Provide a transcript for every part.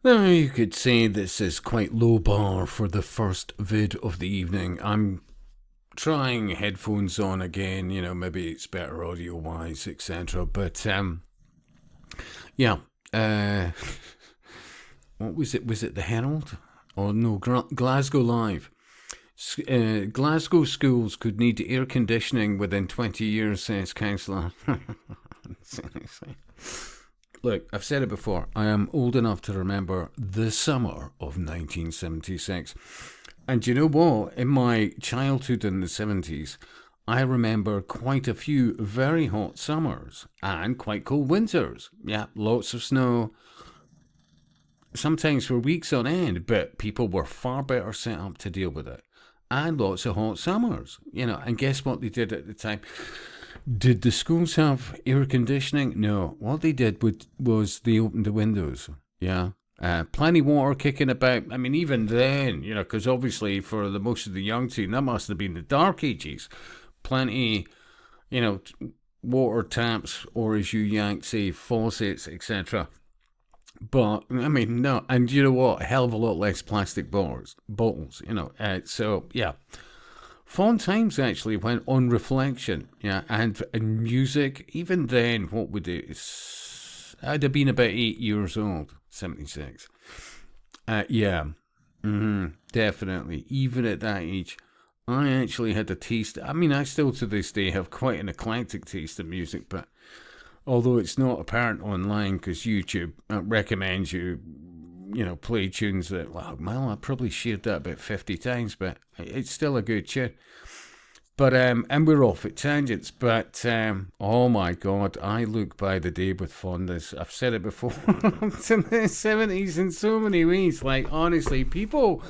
Now, you could say this is quite low bar for the first vid of the evening. I'm trying headphones on again, maybe it's better audio wise, etc. But yeah, uh, what was it? Was it the Herald? Oh no, Glasgow Live. Glasgow schools could need air conditioning within 20 years, says councillor. Seriously. Look, I've said it before. I am old enough to remember the summer of 1976. And you know what? In my childhood in the 70s, I remember quite a few very hot summers and quite cold winters. Yeah, lots of snow, sometimes for weeks on end, but people were far better set up to deal with it. And lots of hot summers, and guess what they did at the time? Did the schools have air conditioning? No. What they did was they opened the windows. Yeah. Plenty water kicking about. I mean, even then, because obviously for the most of the young team, that must have been the dark ages. Plenty, you know, water taps, or as you Yanks say, faucets, etc. But I mean, no, and you know what? A hell of a lot less plastic bottles. So yeah, fun times actually when on reflection, yeah, and music. Even then, what would it? I'd have been about 8 years old, 76. Yeah, definitely. Even at that age, I actually had a taste. I mean, I still to this day have quite an eclectic taste in music, but although it's not apparent online because YouTube recommends you play tunes that, well, I probably shared that about 50 times, but it's still a good tune. But and we're off at tangents. But oh my God, I look by the day with fondness. I've said it before. To the 70s in so many ways. Like honestly, people.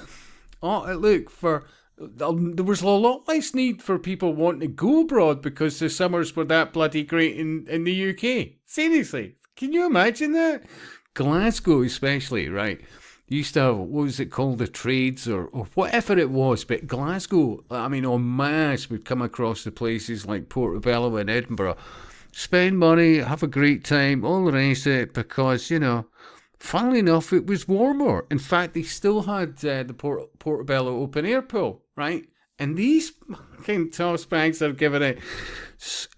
Oh, look for. There was a lot less need for people wanting to go abroad because the summers were that bloody great in the UK. Seriously, can you imagine that? Glasgow, especially, right? Used to have, what was it called, the trades or whatever it was, but Glasgow, I mean, en masse would come across the places like Portobello and Edinburgh, spend money, have a great time, all the rest of it, because, funnily enough, it was warmer. In fact, they still had the Portobello open air pool, right? And these fucking toss bags have given it.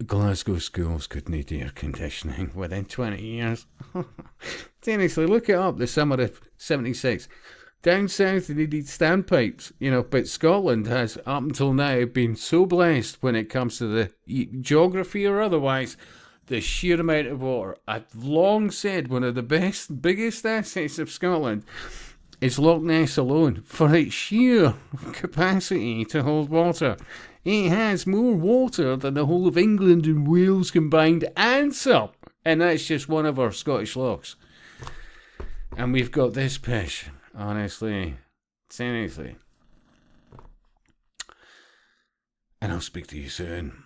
Glasgow schools could need air conditioning within 20 years. Seriously, look it up, the summer of 76. Down south, they need standpipes, but Scotland has, up until now, been so blessed when it comes to the geography or otherwise, the sheer amount of water. I've long said one of the biggest assets of Scotland is Loch Ness alone for its sheer capacity to hold water. It has more water than the whole of England and Wales combined and some. And that's just one of our Scottish lochs. And we've got this pish, honestly. Seriously. And I'll speak to you soon.